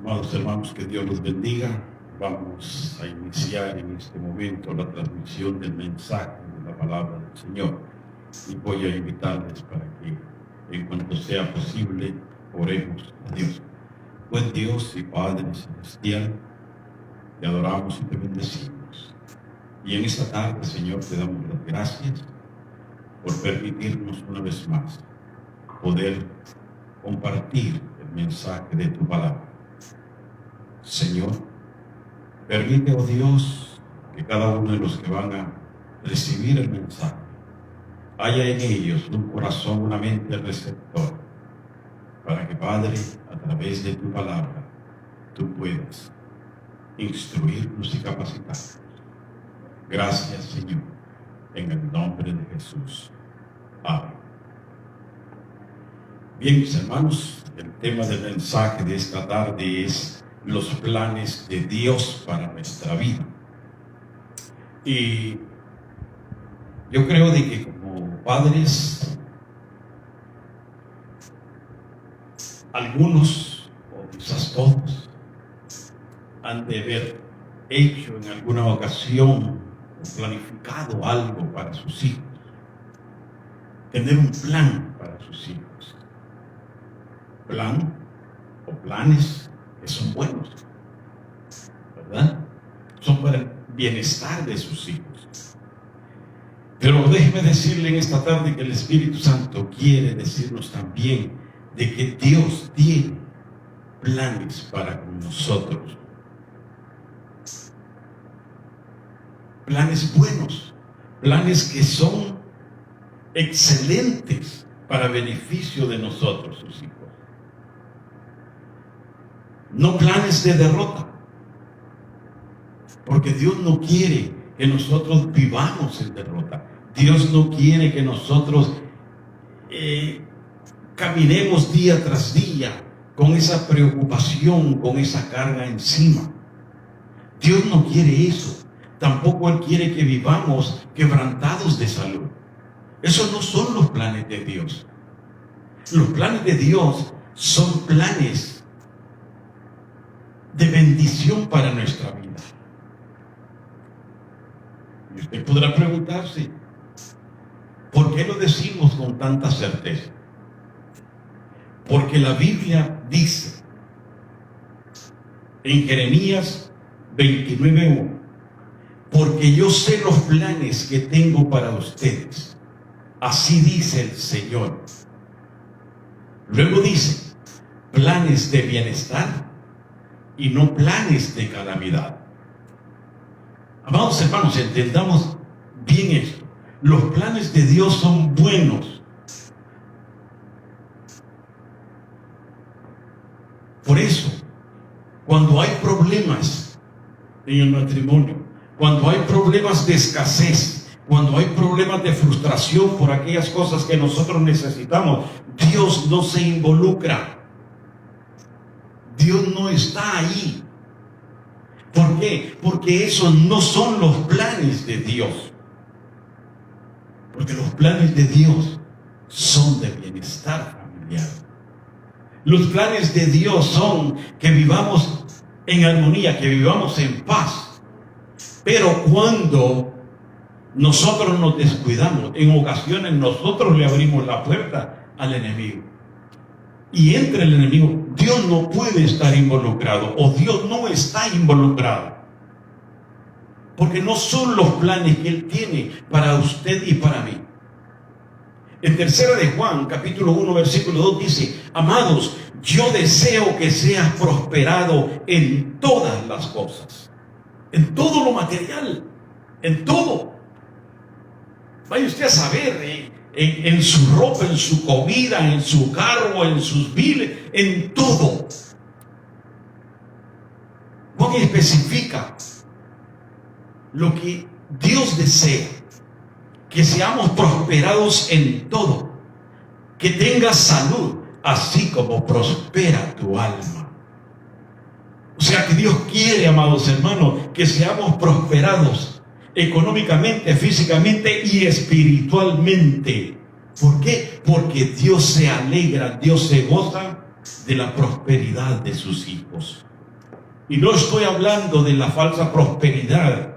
Amados hermanos, que Dios los bendiga. Vamos a iniciar en este momento la transmisión del mensaje de la palabra del Señor. Y voy a invitarles para que, en cuanto sea posible, oremos a Dios. Buen Dios y Padre Celestial, te adoramos y te bendecimos. Y en esta tarde, Señor, te damos las gracias por permitirnos una vez más poder compartir el mensaje de tu palabra. Señor, permite, oh Dios, que cada uno de los que van a recibir el mensaje haya en ellos un corazón, una mente receptor, para que, Padre, a través de tu palabra, tú puedas instruirnos y capacitarnos. Gracias, Señor, en el nombre de Jesús. Amén. Bien, mis hermanos, el tema del mensaje de esta tarde es los planes de Dios para nuestra vida. Y yo creo de que como padres, algunos, o quizás todos, han de haber hecho en alguna ocasión o planificado algo para sus hijos. Tener un plan para sus hijos. Plan o planes que son buenos, ¿verdad? Son para el bienestar de sus hijos. Pero déjeme decirle en esta tarde que el Espíritu Santo quiere decirnos también de que Dios tiene planes para con nosotros. Planes buenos, planes que son excelentes para beneficio de nosotros, sus hijos. No planes de derrota, porque Dios no quiere que nosotros vivamos en derrota. Dios no quiere que nosotros caminemos día tras día con esa preocupación, con esa carga encima. Dios no quiere eso. Tampoco Él quiere que vivamos quebrantados de salud. Esos no son los planes de Dios. Los planes de Dios son planes de bendición para nuestra vida. Y usted podrá preguntarse, ¿por qué lo decimos con tanta certeza? Porque la Biblia dice en Jeremías 29:1, porque yo sé los planes que tengo para ustedes, así dice el Señor. Luego dice, planes de bienestar y no planes de calamidad. Amados hermanos, entendamos bien esto. Los planes de Dios son buenos. Por eso, cuando hay problemas en el matrimonio, cuando hay problemas de escasez, cuando hay problemas de frustración por aquellas cosas que nosotros necesitamos, Dios no se involucra. Dios no está ahí. ¿Por qué? Porque esos no son los planes de Dios. Porque los planes de Dios son de bienestar familiar. Los planes de Dios son que vivamos en armonía, que vivamos en paz. Pero cuando nosotros nos descuidamos, en ocasiones nosotros le abrimos la puerta al enemigo. Y entra el enemigo, Dios no puede estar involucrado, o Dios no está involucrado. Porque no son los planes que Él tiene para usted y para mí. En 3 de Juan, capítulo 1, versículo 2 dice, amados, yo deseo que seas prosperado en todas las cosas. En todo lo material, en todo. Vaya usted a saber, en su ropa, en su comida, en su carro, en sus viles, en todo. Juan especifica lo que Dios desea, que seamos prosperados en todo, que tengas salud, así como prospera tu alma. O sea que Dios quiere, amados hermanos, que seamos prosperados económicamente, físicamente y espiritualmente. ¿Por qué? Porque Dios se alegra, Dios se goza de la prosperidad de sus hijos. Y no estoy hablando de la falsa prosperidad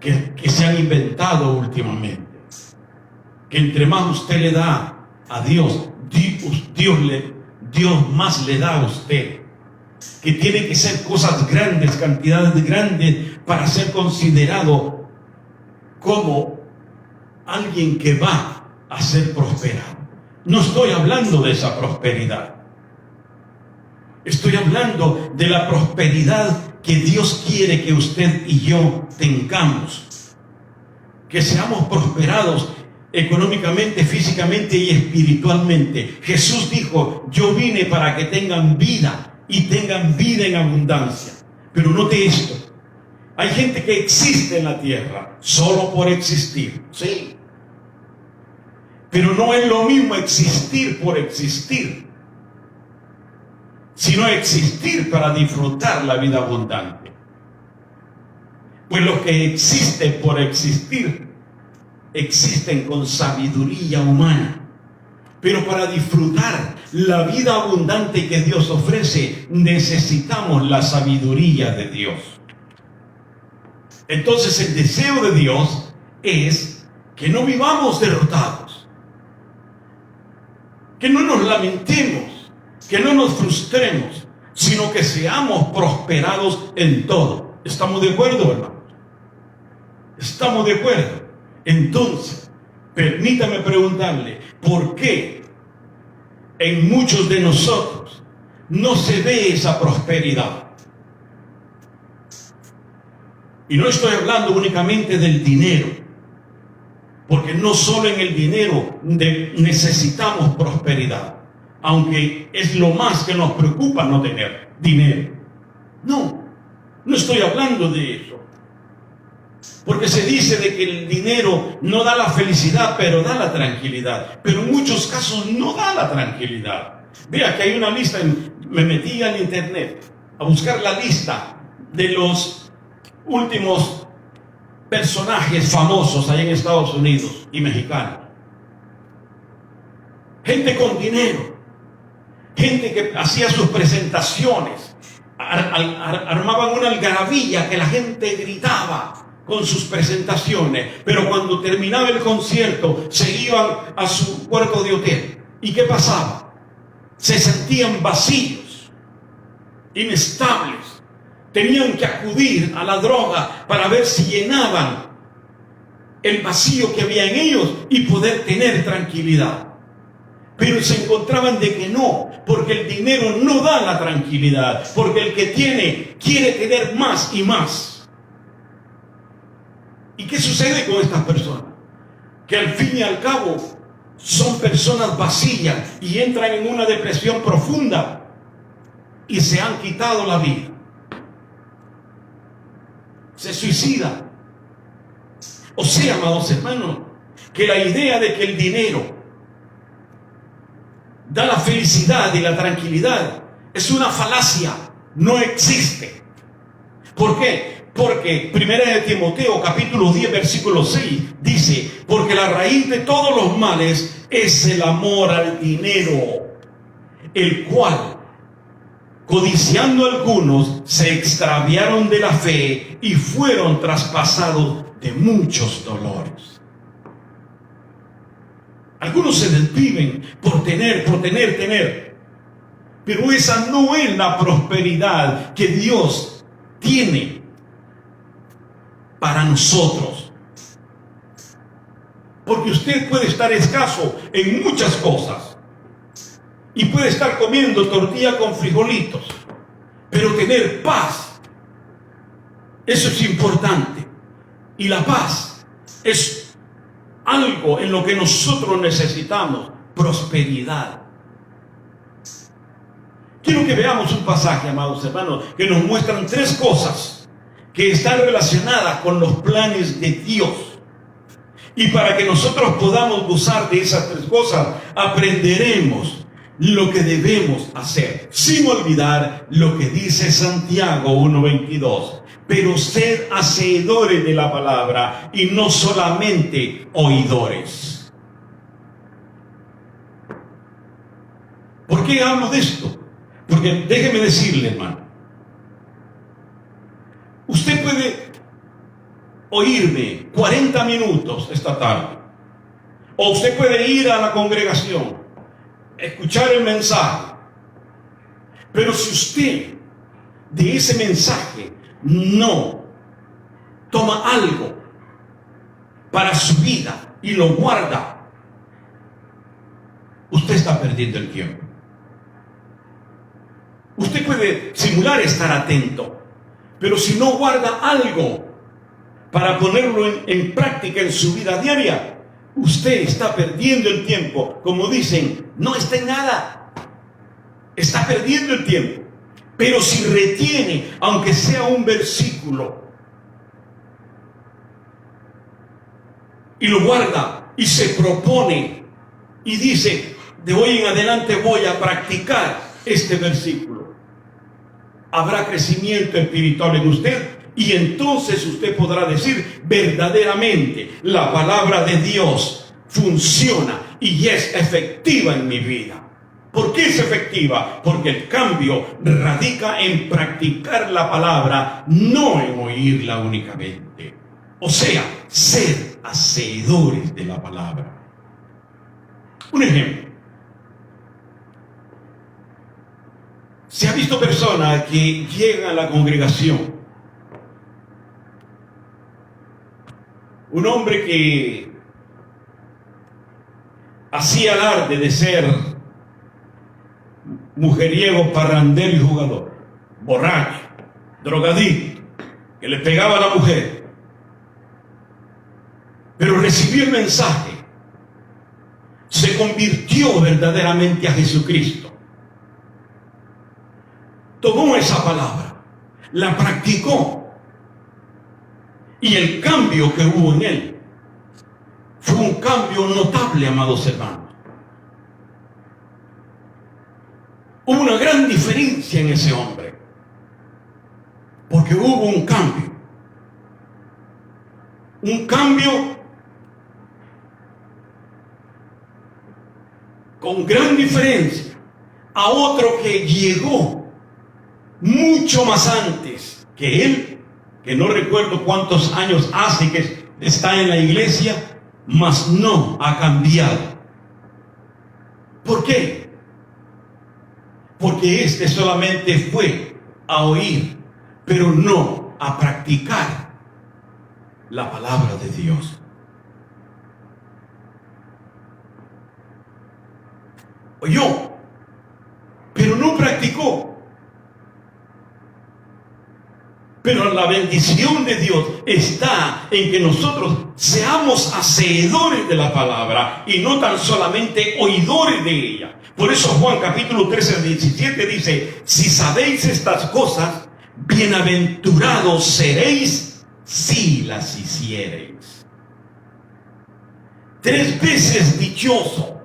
que se han inventado últimamente. Que entre más usted le da a Dios, Dios más le da a usted. Que tiene que ser cosas grandes, cantidades grandes, para ser considerado como alguien que va a ser prosperado. No estoy hablando de esa prosperidad. Estoy hablando de la prosperidad que Dios quiere que usted y yo tengamos. Que seamos prosperados económicamente, físicamente y espiritualmente. Jesús dijo: yo vine para que tengan vida y tengan vida en abundancia. Pero note esto: hay gente que existe en la tierra solo por existir, sí, pero no es lo mismo existir por existir, sino existir para disfrutar la vida abundante. Pues los que existen por existir existen con sabiduría humana, pero para disfrutar la vida abundante que Dios ofrece necesitamos la sabiduría de Dios. Entonces el deseo de Dios es que no vivamos derrotados, que no nos lamentemos, que no nos frustremos, sino que seamos prosperados en todo. ¿Estamos de acuerdo, hermanos? ¿Estamos de acuerdo? Entonces, permítame preguntarle, ¿por qué en muchos de nosotros no se ve esa prosperidad? Y no estoy hablando únicamente del dinero, porque no solo en el dinero necesitamos prosperidad, aunque es lo más que nos preocupa no tener dinero. No estoy hablando de eso. Porque se dice de que el dinero no da la felicidad, pero da la tranquilidad. Pero en muchos casos no da la tranquilidad. Vea que hay una lista, me metí al internet a buscar la lista de los últimos personajes famosos allá en Estados Unidos y mexicanos. Gente con dinero, gente que hacía sus presentaciones, armaban una algarabía que la gente gritaba con sus presentaciones, pero cuando terminaba el concierto se iban a su cuarto de hotel. ¿Y qué pasaba? Se sentían vacíos, inestables, tenían que acudir a la droga para ver si llenaban el vacío que había en ellos y poder tener tranquilidad. Pero se encontraban de que no, porque el dinero no da la tranquilidad, porque el que tiene quiere tener más y más. ¿Y qué sucede con estas personas? Que al fin y al cabo son personas vacías y entran en una depresión profunda y se han quitado la vida. Se suicidan. O sea, amados hermanos, que la idea de que el dinero da la felicidad y la tranquilidad es una falacia, no existe. ¿Por qué? Porque 1 de Timoteo capítulo 10 versículo 6 dice: porque la raíz de todos los males es el amor al dinero, el cual, codiciando algunos, se extraviaron de la fe y fueron traspasados de muchos dolores. Algunos se desviven por tener. Pero esa no es la prosperidad que Dios tiene para nosotros. Porque usted puede estar escaso en muchas cosas y puede estar comiendo tortilla con frijolitos, pero tener paz, eso es importante. Y la paz es algo en lo que nosotros necesitamos, prosperidad. Quiero que veamos un pasaje, amados hermanos, que nos muestran tres cosas que están relacionadas con los planes de Dios. Y para que nosotros podamos gozar de esas tres cosas, aprenderemos lo que debemos hacer, sin olvidar lo que dice Santiago 1:22. Pero sed hacedores de la palabra y no solamente oidores. ¿Por qué hablo de esto? Porque déjeme decirle, hermano, oírme 40 minutos esta tarde. O usted puede ir a la congregación, escuchar el mensaje. Pero si usted de ese mensaje no toma algo para su vida y lo guarda, usted está perdiendo el tiempo. Usted puede simular estar atento, pero si no guarda algo para ponerlo en práctica en su vida diaria, usted está perdiendo el tiempo. Como dicen, no está en nada. Está perdiendo el tiempo. Pero si retiene, aunque sea un versículo, y lo guarda y se propone y dice, de hoy en adelante voy a practicar este versículo, habrá crecimiento espiritual en usted. Y entonces usted podrá decir, verdaderamente la palabra de Dios funciona y es efectiva en mi vida. ¿Por qué es efectiva? Porque el cambio radica en practicar la palabra, no en oírla únicamente. O sea, ser hacedores de la palabra. Un ejemplo. Se ha visto personas que llegan a la congregación. Un hombre que hacía alarde de ser mujeriego, parrandero y jugador, borracho, drogadicto, que le pegaba a la mujer. Pero recibió el mensaje, se convirtió verdaderamente a Jesucristo. Tomó esa palabra, la practicó. Y el cambio que hubo en él fue un cambio notable, amados hermanos. Hubo una gran diferencia en ese hombre, porque hubo un cambio. Un cambio con gran diferencia a otro que llegó mucho más antes que él, que no recuerdo cuántos años hace que está en la iglesia, mas no ha cambiado. ¿Por qué? Porque este solamente fue a oír, pero no a practicar la palabra de Dios. Oyó, pero no practicó. Pero la bendición de Dios está en que nosotros seamos hacedores de la palabra y no tan solamente oidores de ella. Por eso Juan capítulo 13, 17 dice, si sabéis estas cosas, bienaventurados seréis si las hiciereis. 3 veces dichoso.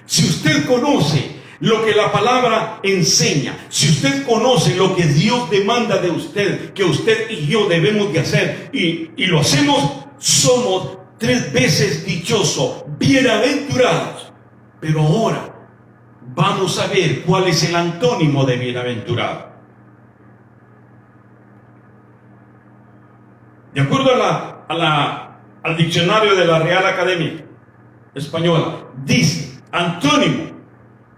Si usted conoce lo que la palabra enseña, si usted conoce lo que Dios demanda de usted, que usted y yo debemos de hacer, y lo hacemos, somos 3 veces dichosos, bienaventurados. Pero ahora vamos a ver cuál es el antónimo de bienaventurado. De acuerdo al diccionario de la Real Academia Española, dice antónimo: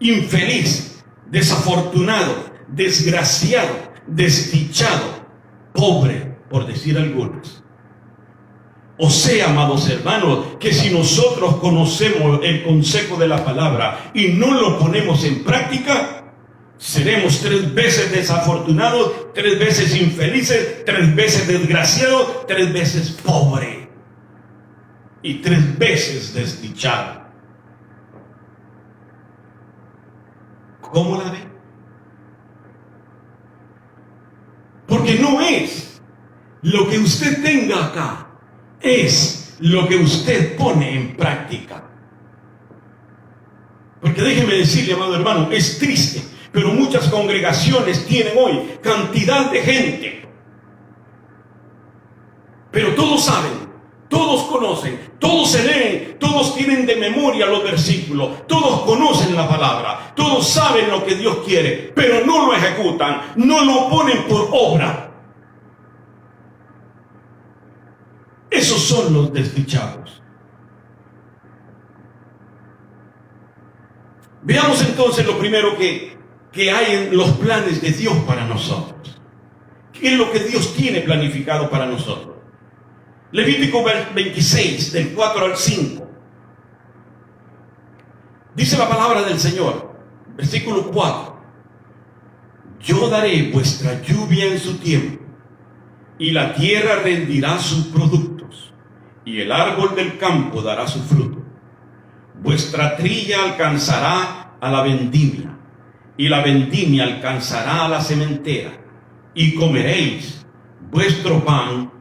infeliz, desafortunado, desgraciado, desdichado, pobre, por decir algunos. O sea, amados hermanos, que si nosotros conocemos el consejo de la palabra y no lo ponemos en práctica, seremos 3 veces desafortunados, 3 veces infelices, 3 veces desgraciados, 3 veces pobre y 3 veces desdichado. ¿Cómo la ve? Porque no es lo que usted tenga acá, es lo que usted pone en práctica. Porque déjeme decirle, amado hermano, es triste, pero muchas congregaciones tienen hoy cantidad de gente, pero todos saben, todos conocen, todos se leen, todos tienen de memoria los versículos, todos conocen la palabra, todos saben lo que Dios quiere, pero no lo ejecutan, no lo ponen por obra. Esos son los desdichados. Veamos entonces lo primero que hay en los planes de Dios para nosotros. ¿Qué es lo que Dios tiene planificado para nosotros? Levítico 26, del 4 al 5. Dice la palabra del Señor, versículo 4. Yo daré vuestra lluvia en su tiempo, y la tierra rendirá sus productos, y el árbol del campo dará su fruto. Vuestra trilla alcanzará a la vendimia, y la vendimia alcanzará a la sementera, y comeréis vuestro pan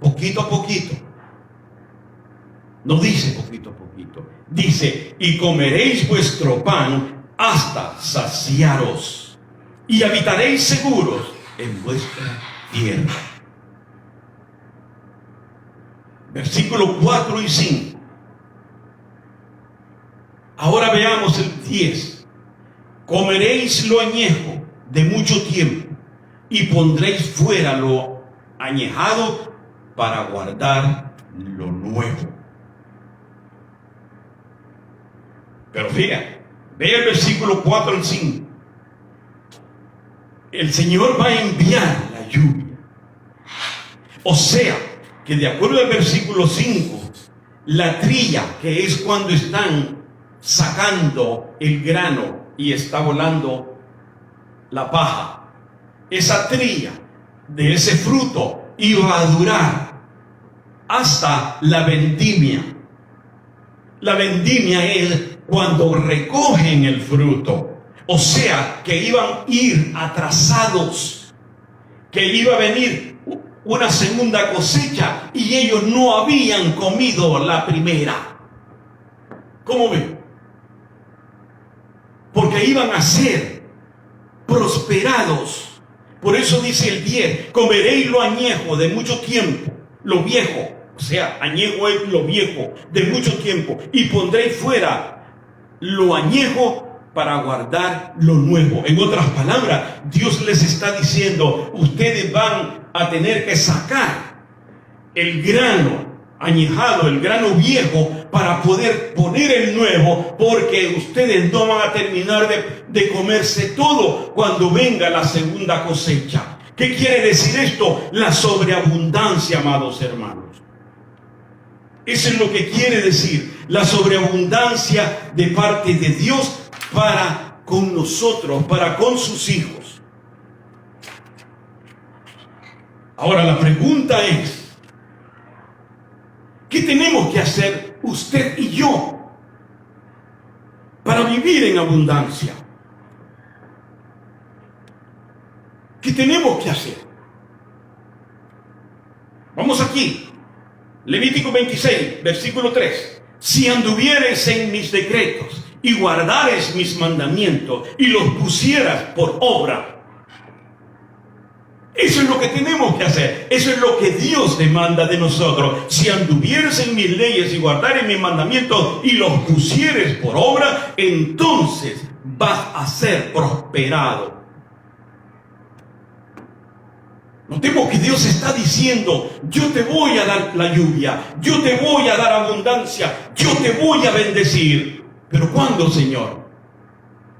poquito a poquito. No dice poquito a poquito, dice, y comeréis vuestro pan hasta saciaros, y habitaréis seguros en vuestra tierra. Versículos 4 y 5. Ahora veamos el 10. Comeréis lo añejo de mucho tiempo, y pondréis fuera lo añejado para guardar lo nuevo. Pero vea el versículo 4 al 5. El Señor va a enviar la lluvia. O sea, que de acuerdo al versículo 5, la trilla, que es cuando están sacando el grano y está volando la paja, esa trilla de ese fruto iba a durar hasta la vendimia. La vendimia es cuando recogen el fruto. O sea, que iban a ir atrasados, que iba a venir una segunda cosecha y ellos no habían comido la primera. ¿Cómo ven? Porque iban a ser prosperados. Por eso dice el 10, comeréis lo añejo de mucho tiempo, lo viejo, o sea, añejo es lo viejo de mucho tiempo, y pondréis fuera lo añejo para guardar lo nuevo. En otras palabras, Dios les está diciendo, ustedes van a tener que sacar el grano añejado, el grano viejo, para poder poner el nuevo, porque ustedes no van a terminar de comerse todo cuando venga la segunda cosecha. ¿Qué quiere decir esto? La sobreabundancia, amados hermanos. Eso es lo que quiere decir, la sobreabundancia de parte de Dios para con nosotros, para con sus hijos. Ahora la pregunta es, ¿qué tenemos que hacer usted y yo para vivir en abundancia? ¿Qué tenemos que hacer? Vamos aquí. Levítico 26, versículo 3. Si anduvieres en mis decretos y guardares mis mandamientos y los pusieras por obra. Eso es lo que tenemos que hacer. Eso es lo que Dios demanda de nosotros. Si anduvieres en mis leyes y guardares mis mandamientos y los pusieres por obra, entonces vas a ser prosperado. Notemos que Dios está diciendo, yo te voy a dar la lluvia, yo te voy a dar abundancia, yo te voy a bendecir. ¿Pero cuándo, Señor?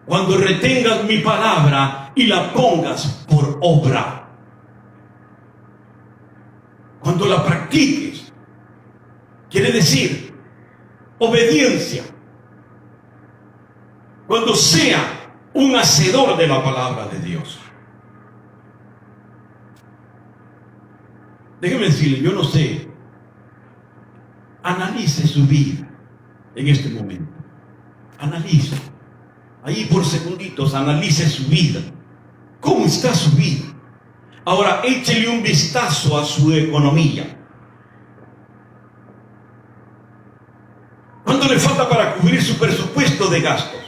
Cuando retengas mi palabra y la pongas por obra. Cuando la practiques. Quiere decir, obediencia. Cuando sea un hacedor de la palabra de Dios. Déjeme decirle, yo no sé, analice su vida en este momento. Analice. Ahí por segunditos, analice su vida. ¿Cómo está su vida? Ahora, échele un vistazo a su economía. ¿Cuánto le falta para cubrir su presupuesto de gastos?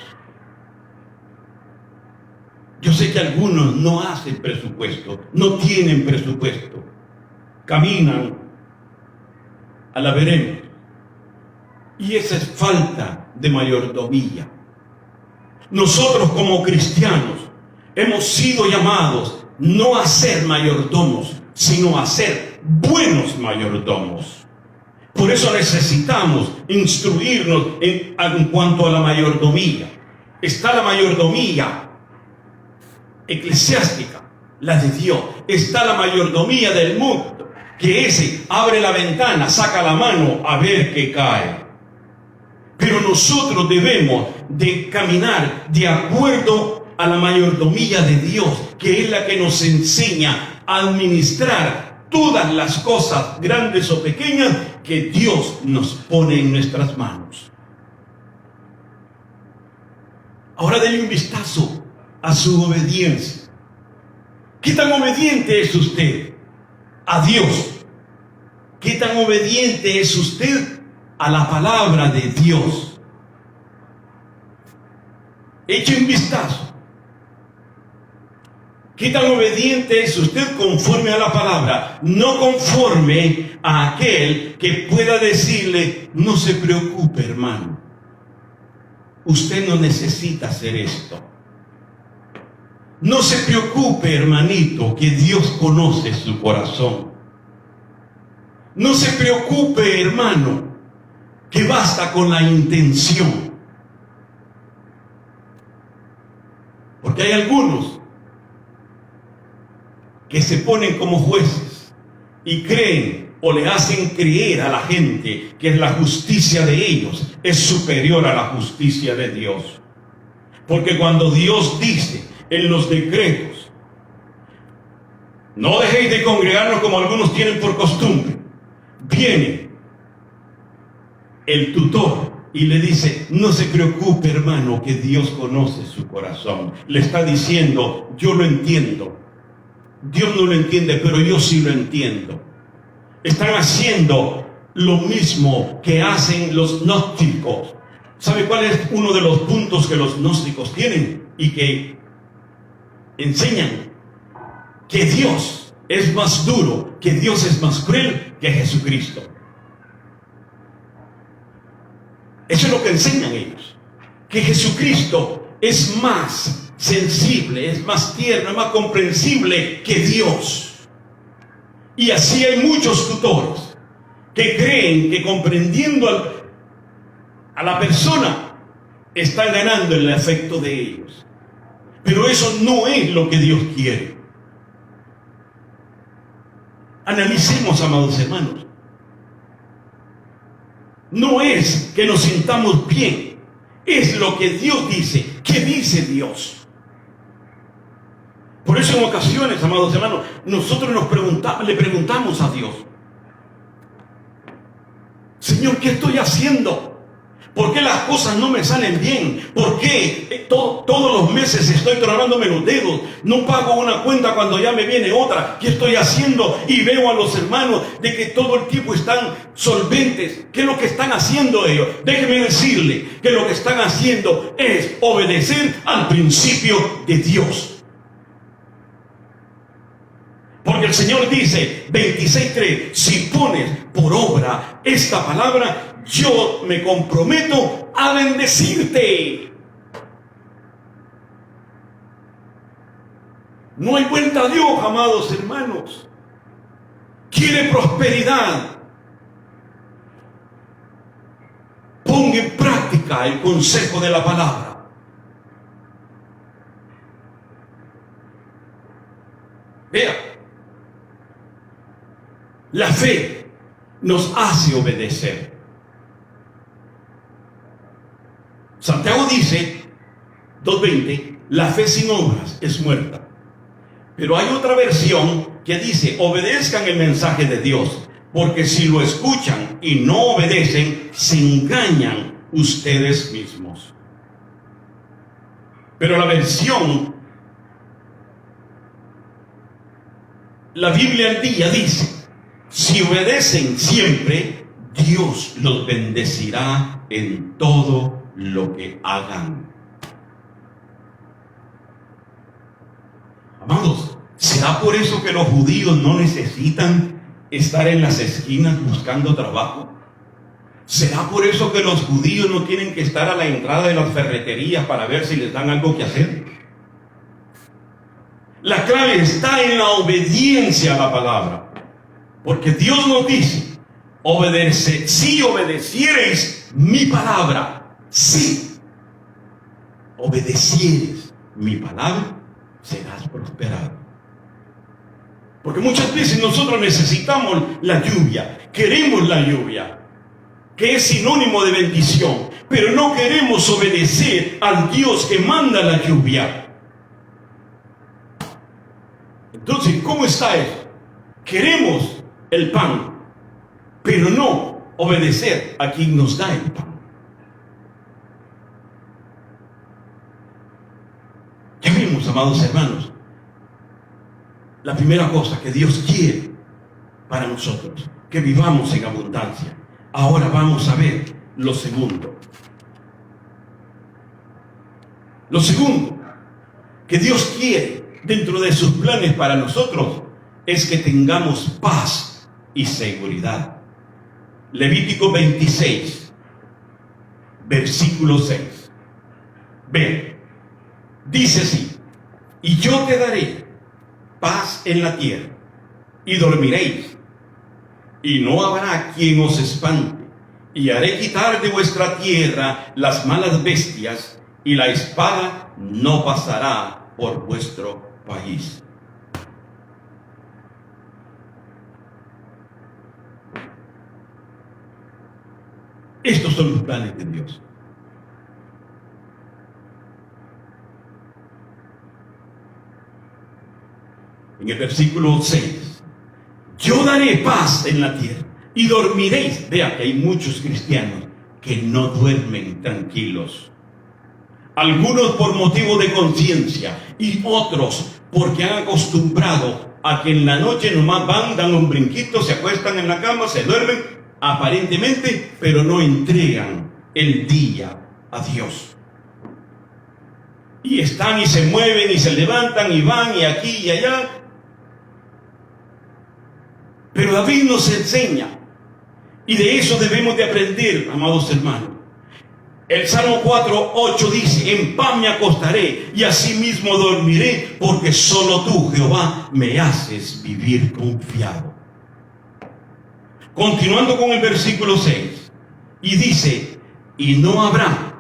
Yo sé que algunos no hacen presupuesto, no tienen presupuesto. Caminan a la veremos. Y esa es falta de mayordomía. Nosotros como cristianos hemos sido llamados no a ser mayordomos, sino a ser buenos mayordomos. Por eso necesitamos instruirnos en cuanto a la mayordomía. Está la mayordomía eclesiástica, la de Dios. Está la mayordomía del mundo, que ese abre la ventana, saca la mano a ver qué cae. Pero nosotros debemos de caminar de acuerdo a la mayordomía de Dios, que es la que nos enseña a administrar todas las cosas, grandes o pequeñas, que Dios nos pone en nuestras manos. Ahora denle un vistazo a su obediencia. ¿Qué tan obediente es usted a Dios? ¿Qué tan obediente es usted a la palabra de Dios? Eche un vistazo. ¿Qué tan obediente es usted conforme a la palabra? No conforme a aquel que pueda decirle, no se preocupe, hermano. Usted no necesita hacer esto. No se preocupe, hermanito, que Dios conoce su corazón. No se preocupe, hermano, que basta con la intención. Porque hay algunos que se ponen como jueces y creen o le hacen creer a la gente que la justicia de ellos es superior a la justicia de Dios. Porque cuando Dios dice en los decretos, no dejéis de congregarnos como algunos tienen por costumbre, viene el tutor y le dice, no se preocupe, hermano, que Dios conoce su corazón. Le está diciendo, yo lo entiendo. Dios no lo entiende, pero yo sí lo entiendo. Están haciendo lo mismo que hacen los gnósticos. ¿Sabe cuál es uno de los puntos que los gnósticos tienen y que enseñan? Que Dios es más duro, que Dios es más cruel que Jesucristo. Eso es lo que enseñan ellos. Que Jesucristo es más sensible, es más tierno, es más comprensible que Dios. Y así hay muchos tutores que creen que comprendiendo a la persona están ganando el afecto de ellos. Pero eso no es lo que Dios quiere. Analicemos, amados hermanos. No es que nos sintamos bien, es lo que Dios dice. ¿Qué dice Dios? Por eso en ocasiones, amados hermanos, nosotros le preguntamos a Dios, Señor, ¿qué estoy haciendo? ¿Por qué las cosas no me salen bien? ¿Por qué todos los meses estoy tronándome los dedos? No pago una cuenta cuando ya me viene otra. ¿Qué estoy haciendo? Y veo a los hermanos de que todo el tiempo están solventes. ¿Qué es lo que están haciendo ellos? Déjeme decirle que lo que están haciendo es obedecer al principio de Dios. Porque el Señor dice, 26:3, si pones por obra esta palabra, yo me comprometo a bendecirte. No hay vuelta a Dios, amados hermanos. Quiere prosperidad. Ponga en práctica el consejo de la palabra. Vea, la fe nos hace obedecer. Santiago dice, 2:20, la fe sin obras es muerta. Pero hay otra versión que dice, obedezcan el mensaje de Dios, porque si lo escuchan y no obedecen, se engañan ustedes mismos. Pero la Biblia al día dice, si obedecen siempre, Dios los bendecirá en todo lo que hagan. Amados, ¿será por eso que los judíos no necesitan estar en las esquinas buscando trabajo? ¿Será por eso que los judíos no tienen que estar a la entrada de las ferreterías para ver si les dan algo que hacer? La clave está en la obediencia a la palabra. Porque Dios nos dice Si obedeciereis mi palabra, si obedecieres mi palabra, serás prosperado. Porque muchas veces nosotros necesitamos la lluvia, queremos la lluvia, que es sinónimo de bendición, pero no queremos obedecer al Dios que manda la lluvia. Entonces, ¿cómo está eso? Queremos el pan, pero no obedecer a quien nos da el pan. Ya vimos, amados hermanos, la primera cosa que Dios quiere para nosotros, que vivamos en abundancia. Ahora vamos a ver lo segundo. Lo segundo que Dios quiere dentro de sus planes para nosotros es que tengamos paz y seguridad. Levítico 26, versículo 6. Ven, dice así: y yo te daré paz en la tierra, y dormiréis, y no habrá quien os espante, y haré quitar de vuestra tierra las malas bestias, y la espada no pasará por vuestro país. Estos son los planes de Dios. En el versículo 6, yo daré paz en la tierra y dormiréis. Vea que hay muchos cristianos que no duermen tranquilos. Algunos por motivo de conciencia y otros porque han acostumbrado a que en la noche nomás van, dan un brinquito, se acuestan en la cama, se duermen aparentemente, pero no entregan el día a Dios. Y están y se mueven y se levantan y van y aquí y allá. Pero David nos enseña, y de eso debemos de aprender, amados hermanos. El Salmo 4:8 dice: en paz me acostaré y asimismo dormiré, porque solo tú, Jehová, me haces vivir confiado. Continuando con el versículo 6, y dice: y no habrá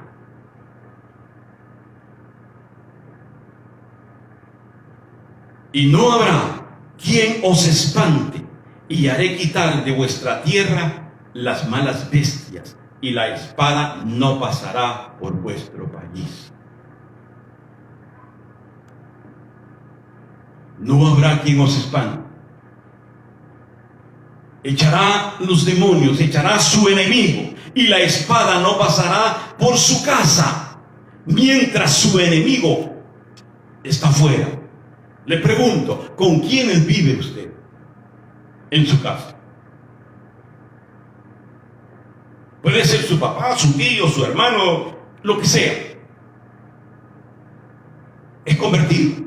quien os espante, y haré quitar de vuestra tierra las malas bestias, y la espada no pasará por vuestro país. No habrá quien os espante. Echará los demonios, echará su enemigo, y la espada no pasará por su casa, mientras su enemigo está fuera. Le pregunto, ¿con quiénes vive usted en su casa? Puede ser su papá, su tío, su hermano, lo que sea. ¿Es convertido?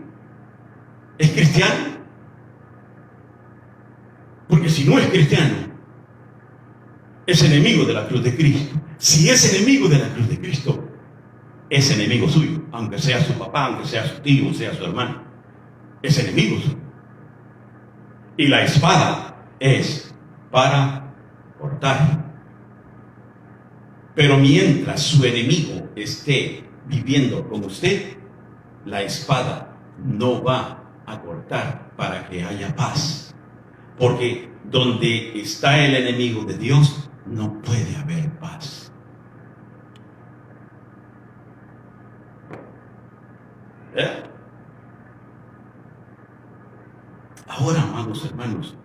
¿Es cristiano? Porque si no es cristiano, es enemigo de la cruz de Cristo. Si es enemigo de la cruz de Cristo, es enemigo suyo, aunque sea su papá, aunque sea su tío, sea su hermano. Es enemigo suyo. Y la espada es para cortar. Pero mientras su enemigo esté viviendo con usted, la espada no va a cortar para que haya paz. Porque donde está el enemigo de Dios, no puede haber paz. ¿Eh? Ahora, amados hermanos,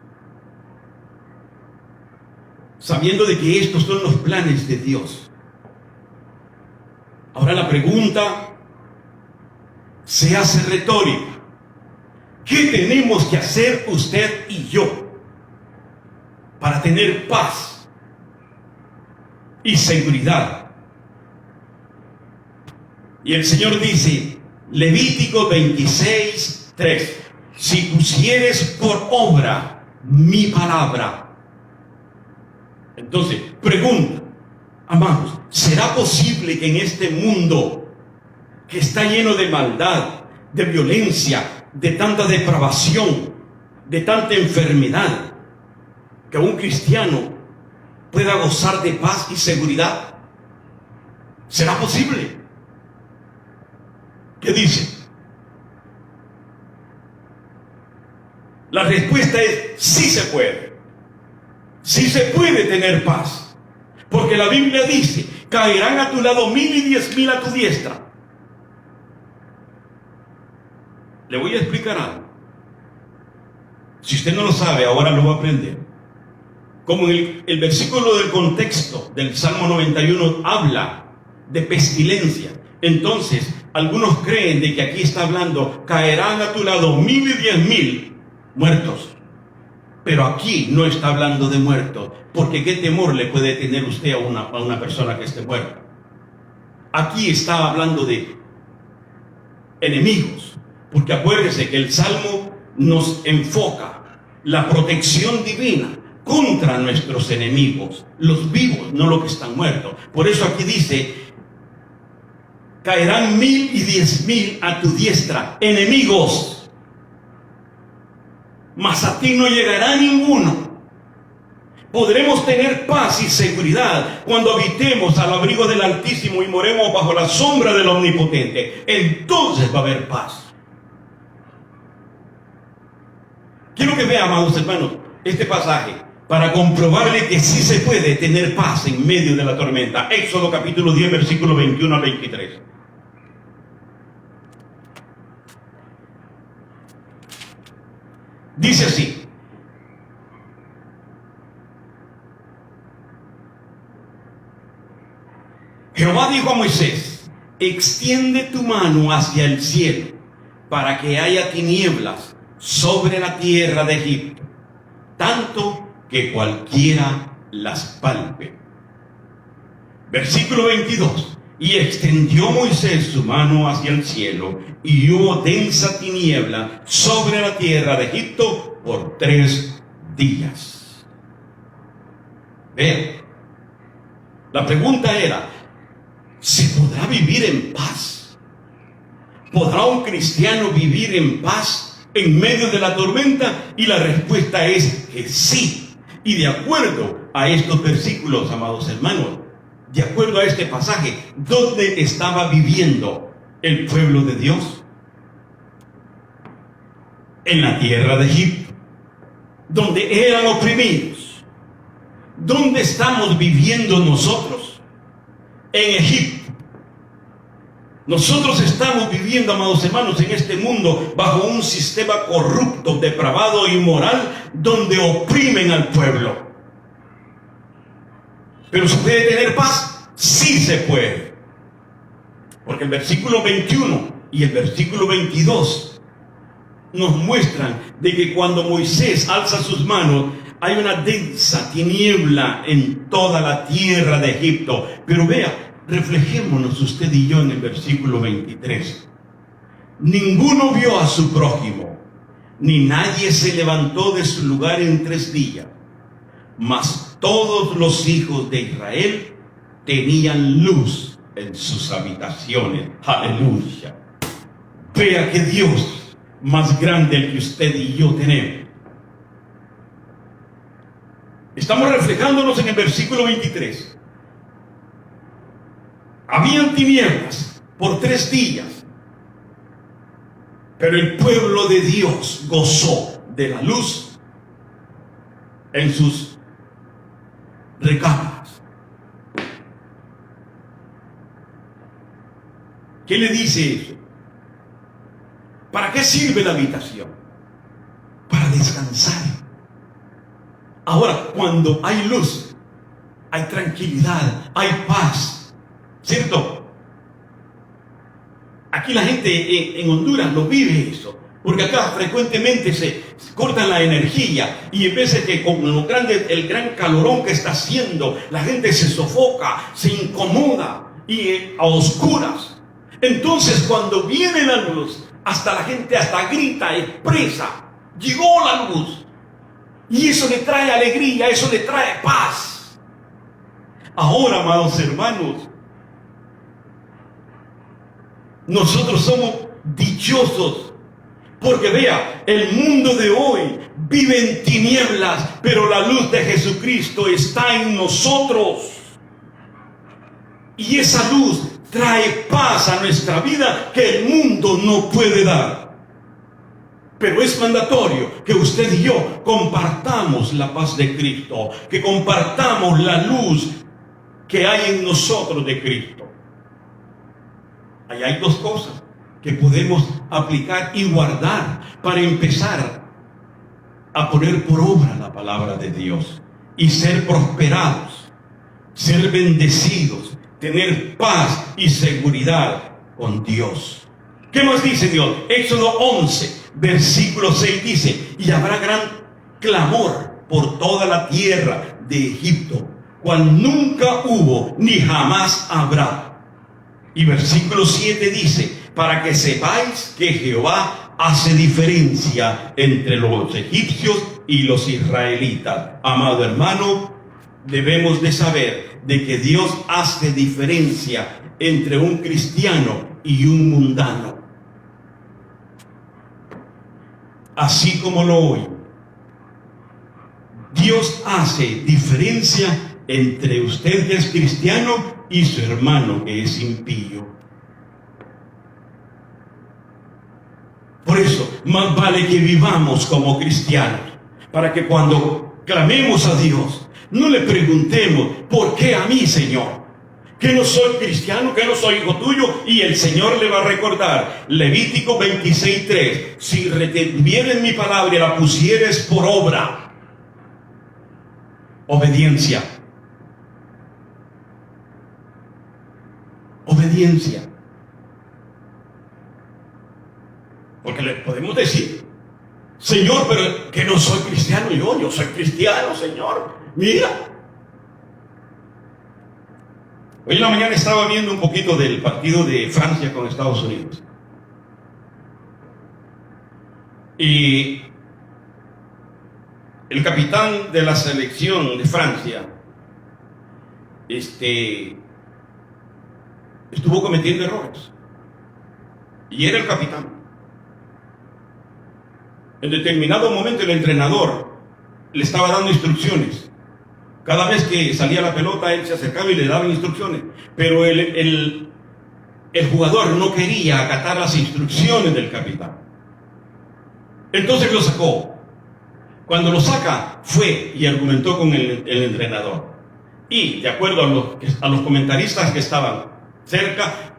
sabiendo de que estos son los planes de Dios, ahora la pregunta se hace retórica. ¿Qué tenemos que hacer usted y yo para tener paz y seguridad? Y el Señor dice, Levítico 26:3, si pusieres por obra mi palabra. Entonces, pregunta, amados, ¿será posible que en este mundo que está lleno de maldad, de violencia, de tanta depravación, de tanta enfermedad, que un cristiano pueda gozar de paz y seguridad? ¿Será posible? ¿Qué dice? La respuesta es sí se puede. Sí se puede tener paz. Porque la Biblia dice, caerán a tu lado 1000 y 10.000 a tu diestra. Le voy a explicar algo. Si usted no lo sabe, ahora lo va a aprender. Como el versículo del contexto del Salmo 91 habla de pestilencia, entonces algunos creen de que aquí está hablando, caerán a tu lado 1000 y 10.000 muertos. Pero aquí no está hablando de muertos, porque qué temor le puede tener usted a una persona que esté muerta. Aquí está hablando de enemigos, porque acuérdese que el Salmo nos enfoca la protección divina contra nuestros enemigos, los vivos, no los que están muertos. Por eso aquí dice, caerán 1000 y 10.000 a tu diestra, enemigos, mas a ti no llegará ninguno. Podremos tener paz y seguridad cuando habitemos al abrigo del Altísimo y moremos bajo la sombra del Omnipotente. Entonces va a haber paz. Quiero que vea, amados hermanos, este pasaje para comprobarle que sí se puede tener paz en medio de la tormenta. Éxodo capítulo 10, versículo 21 al 23. Dice así: Jehová dijo a Moisés, extiende tu mano hacia el cielo para que haya tinieblas sobre la tierra de Egipto, tanto que cualquiera las palpe. Versículo 22. Y extendió Moisés su mano hacia el cielo, y hubo densa tiniebla sobre la tierra de Egipto por 3 días. Vean, la pregunta era, ¿se podrá vivir en paz? ¿Podrá un cristiano vivir en paz en medio de la tormenta? Y la respuesta es que sí. Y de acuerdo a estos versículos, amados hermanos, de acuerdo a este pasaje, ¿dónde estaba viviendo el pueblo de Dios? En la tierra de Egipto, donde eran oprimidos. ¿Dónde estamos viviendo nosotros? En Egipto. Nosotros estamos viviendo, amados hermanos, en este mundo bajo un sistema corrupto, depravado y inmoral, donde oprimen al pueblo. ¿Pero se puede tener paz? Sí se puede. Porque el versículo 21 y el versículo 22 nos muestran de que cuando Moisés alza sus manos, hay una densa tiniebla en toda la tierra de Egipto. Pero vea, reflejémonos usted y yo en el versículo 23. Ninguno vio a su prójimo, ni nadie se levantó de su lugar en 3 días. Mas todos los hijos de Israel tenían luz en sus habitaciones. Aleluya. Vea que Dios más grande el que usted y yo tenemos. Estamos reflejándonos en el versículo 23. Habían tinieblas por 3 días, pero el pueblo de Dios gozó de la luz en sus recámaras. ¿Qué le dice eso? ¿Para qué sirve la habitación? Para descansar. Ahora, cuando hay luz, hay tranquilidad, hay paz, ¿cierto? Aquí la gente en Honduras lo vive eso, porque acá frecuentemente se corta la energía y en vez de que con el gran calorón que está haciendo, la gente se sofoca, se incomoda y a oscuras. Entonces cuando viene la luz, hasta la gente hasta grita, expresa, llegó la luz. Y eso le trae alegría, eso le trae paz. Ahora, amados hermanos, nosotros somos dichosos Porque vea, el mundo de hoy vive en tinieblas, pero la luz de Jesucristo está en nosotros. Y esa luz trae paz a nuestra vida que el mundo no puede dar. Pero es mandatorio que usted y yo compartamos la paz de Cristo, que compartamos la luz que hay en nosotros de Cristo. Ahí hay dos cosas que podemos aplicar y guardar para empezar a poner por obra la palabra de Dios y ser prosperados, ser bendecidos, tener paz y seguridad con Dios. ¿Qué más dice Dios? Éxodo 11, versículo 6 dice: y habrá gran clamor por toda la tierra de Egipto, cual nunca hubo ni jamás habrá. Y versículo 7 dice: para que sepáis que Jehová hace diferencia entre los egipcios y los israelitas. Amado hermano, debemos de saber de que Dios hace diferencia entre un cristiano y un mundano. Así como lo oye, Dios hace diferencia entre usted que es cristiano y su hermano que es impío. Por eso, más vale que vivamos como cristianos, para que cuando clamemos a Dios, no le preguntemos: ¿por qué a mí, Señor? Que no soy cristiano, que no soy hijo tuyo. Y el Señor le va a recordar, Levítico 26:3: si retuvieres mi palabra y la pusieres por obra. Obediencia. Obediencia. Porque le podemos decir: Señor, pero que no soy cristiano. Yo soy cristiano, Señor. Mira. Hoy en la mañana estaba viendo un poquito del partido de Francia con Estados Unidos. Y el capitán de la selección de Francia estuvo cometiendo errores. Y era el capitán. En determinado momento el entrenador le estaba dando instrucciones. Cada vez que salía la pelota, él se acercaba y le daba instrucciones. Pero el jugador no quería acatar las instrucciones del capitán. Entonces lo sacó. Cuando lo saca, fue y argumentó con el entrenador. Y de acuerdo a los comentaristas que estaban cerca,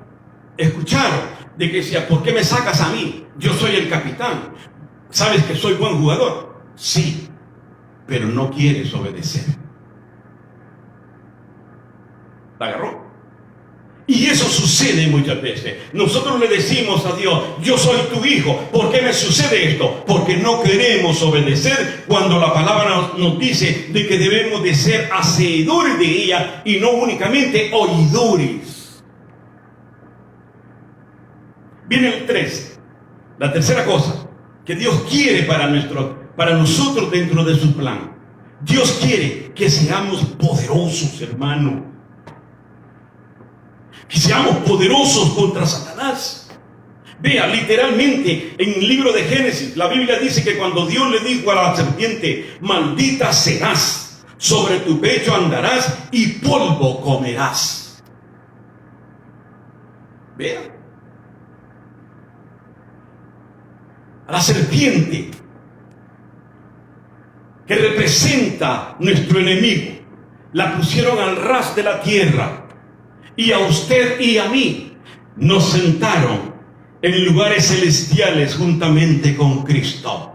escucharon de que decía: ¿por qué me sacas a mí? Yo soy el capitán. ¿Sabes que soy buen jugador? Sí, pero no quieres obedecer. La agarró. Y eso sucede muchas veces. Nosotros le decimos a Dios: yo soy tu hijo. ¿Por qué me sucede esto? Porque no queremos obedecer cuando la palabra nos dice de que debemos de ser hacedores de ella y no únicamente oidores. Viene el 3. La tercera cosa que Dios quiere para nosotros dentro de su plan. Dios quiere que seamos poderosos, hermano. Que seamos poderosos contra Satanás. Vea, literalmente en el libro de Génesis, la Biblia dice que cuando Dios le dijo a la serpiente: maldita serás, sobre tu pecho andarás y polvo comerás. Vea, a la serpiente, que representa nuestro enemigo, la pusieron al ras de la tierra. Y a usted y a mí nos sentaron en lugares celestiales juntamente con Cristo.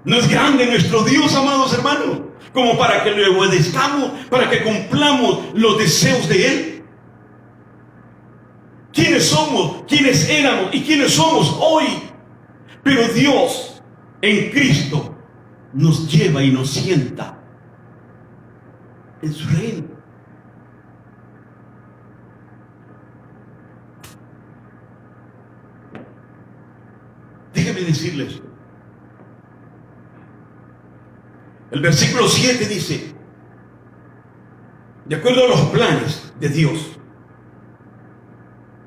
¿No es grande nuestro Dios, amados hermanos? Como para que le obedezcamos, para que cumplamos los deseos de Él. ¿Quiénes somos? ¿Quiénes éramos? ¿Y quiénes somos hoy? Pero Dios en Cristo nos lleva y nos sienta en su reino. Déjeme decirles, el versículo 7 dice: de acuerdo a los planes de Dios,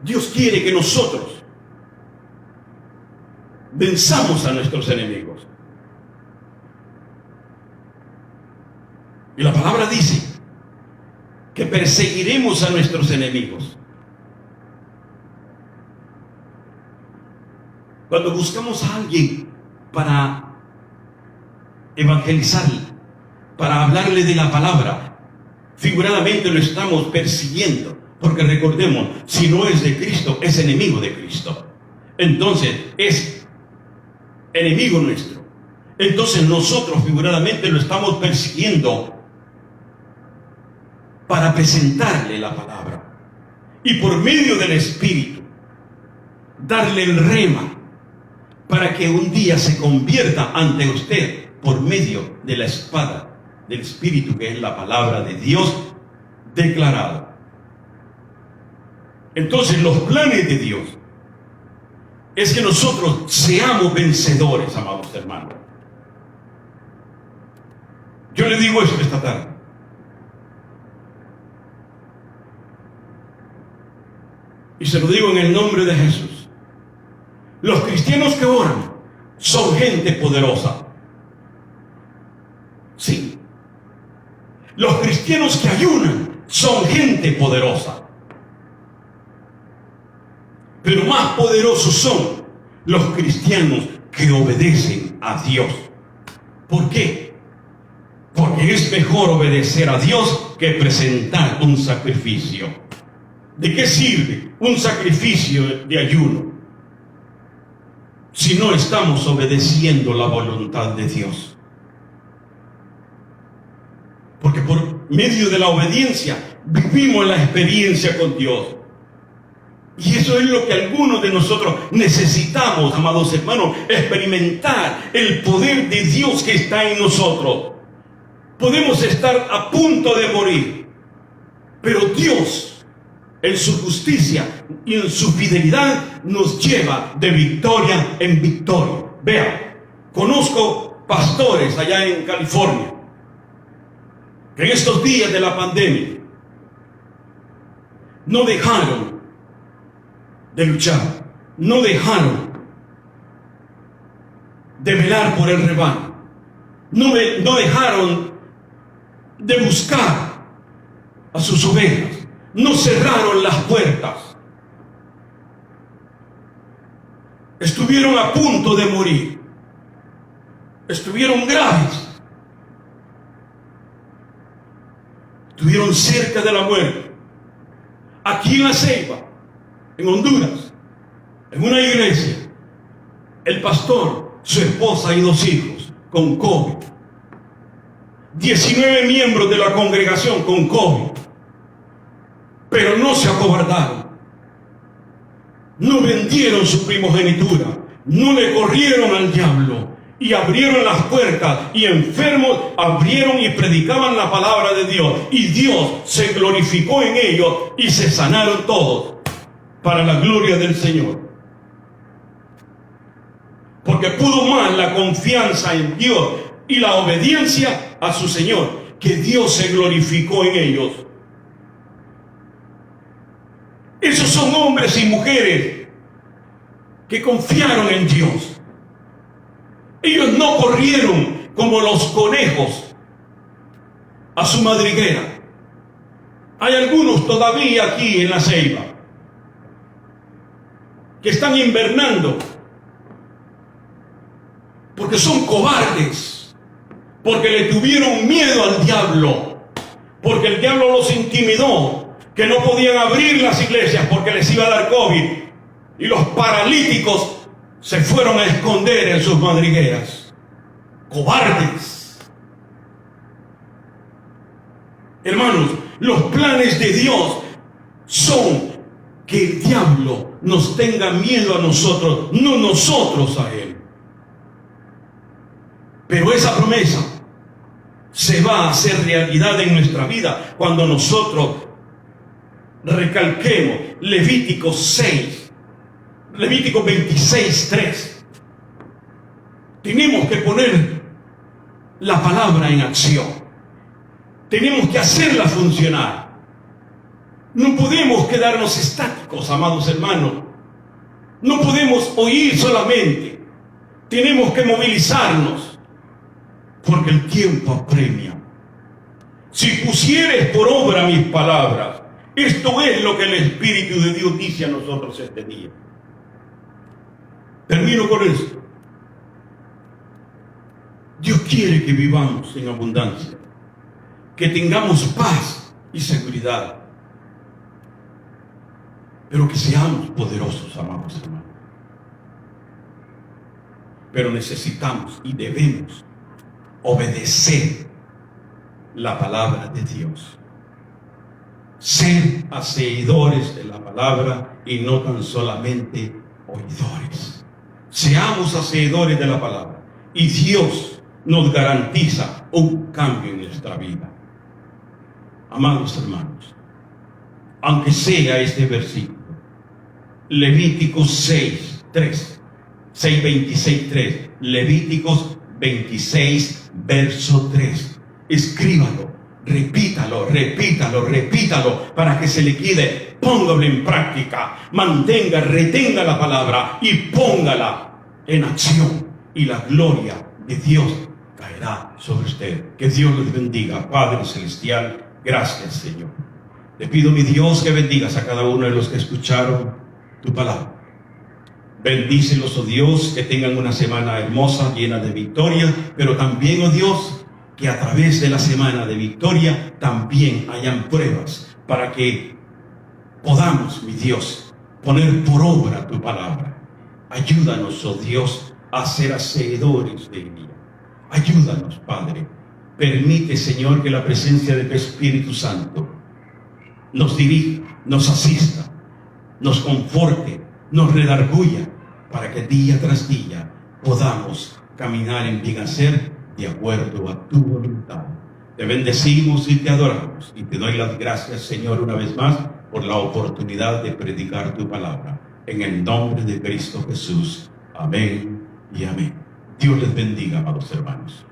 Dios quiere que nosotros venzamos a nuestros enemigos. Y la palabra dice que perseguiremos a nuestros enemigos. Cuando buscamos a alguien para evangelizarle, para hablarle de la palabra, figuradamente lo estamos persiguiendo, porque recordemos, si no es de Cristo, es enemigo de Cristo. Entonces, es enemigo nuestro. Entonces nosotros figuradamente lo estamos persiguiendo para presentarle la palabra. Y por medio del Espíritu, darle el rema, para que un día se convierta ante usted por medio de la espada del Espíritu, que es la palabra de Dios declarada. Entonces los planes de Dios es que nosotros seamos vencedores, amados hermanos. Yo le digo eso esta tarde. Y se lo digo en el nombre de Jesús. Los cristianos que oran son gente poderosa. Sí. Los cristianos que ayunan son gente poderosa. Pero más poderosos son los cristianos que obedecen a Dios. ¿Por qué? Porque es mejor obedecer a Dios que presentar un sacrificio. ¿De qué sirve un sacrificio de ayuno si no estamos obedeciendo la voluntad de Dios? Porque por medio de la obediencia vivimos la experiencia con Dios. Y eso es lo que algunos de nosotros necesitamos, amados hermanos, experimentar el poder de Dios que está en nosotros. Podemos estar a punto de morir, pero Dios, en su justicia y en su fidelidad, nos lleva de victoria en victoria. Vean, conozco pastores allá en California que en estos días de la pandemia no dejaron de luchar, no dejaron de velar por el rebaño, no dejaron de buscar a sus ovejas. No cerraron las puertas. Estuvieron a punto de morir. Estuvieron graves. Estuvieron cerca de la muerte. Aquí en La Ceiba, en Honduras, en una iglesia, el pastor, su esposa y 2 hijos con COVID. 19 miembros de la congregación con COVID. Pero no se acobardaron, no vendieron su primogenitura, no le corrieron al diablo y abrieron las puertas, y enfermos abrieron y predicaban la palabra de Dios, y Dios se glorificó en ellos y se sanaron todos para la gloria del Señor. Porque pudo más la confianza en Dios y la obediencia a su Señor, que Dios se glorificó en ellos. Esos son hombres y mujeres que confiaron en Dios. Ellos no corrieron como los conejos a su madriguera. Hay algunos todavía aquí en La Ceiba que están invernando porque son cobardes, porque le tuvieron miedo al diablo, porque el diablo los intimidó, que no podían abrir las iglesias porque les iba a dar COVID, y los paralíticos se fueron a esconder en sus madrigueras. Cobardes. Hermanos, los planes de Dios son que el diablo nos tenga miedo a nosotros, no nosotros a él. Pero esa promesa se va a hacer realidad en nuestra vida cuando nosotros recalquemos Levítico 6, Levítico 26:3. Tenemos que poner la palabra en acción. Tenemos que hacerla funcionar. No podemos quedarnos estáticos, amados hermanos. No podemos oír solamente. Tenemos que movilizarnos, porque el tiempo apremia. Si pusieres por obra mis palabras, esto es lo que el Espíritu de Dios dice a nosotros este día. Termino con esto. Dios quiere que vivamos en abundancia, que tengamos paz y seguridad, pero que seamos poderosos, amados hermanos. Pero necesitamos y debemos obedecer la palabra de Dios. Ser hacedores de la palabra y no tan solamente oidores. Seamos hacedores de la palabra y Dios nos garantiza un cambio en nuestra vida. Amados hermanos, aunque sea este versículo, Levíticos 6:26, Levíticos 26, verso 3. Escríbalo, repítalo, para que se le quede. Póngalo en práctica, retenga la palabra y póngala en acción, y la gloria de Dios caerá sobre usted. Que Dios les bendiga. Padre Celestial, gracias, Señor. Te pido, mi Dios, que bendigas a cada uno de los que escucharon tu palabra. Bendícelos, oh Dios, que tengan una semana hermosa, llena de victoria, pero también, oh Dios, que a través de la semana de victoria también hayan pruebas para que podamos, mi Dios, poner por obra tu palabra. Ayúdanos, oh Dios, a ser hacedores de ella. Ayúdanos, Padre. Permite, Señor, que la presencia de tu Espíritu Santo nos dirija, nos asista, nos conforte, nos redarguya, para que día tras día podamos caminar en bien hacer de acuerdo a tu voluntad. Te bendecimos y te adoramos, y te doy las gracias, Señor, una vez más por la oportunidad de predicar tu palabra. En el nombre de Cristo Jesús. Amén y amén. Dios les bendiga, amados hermanos.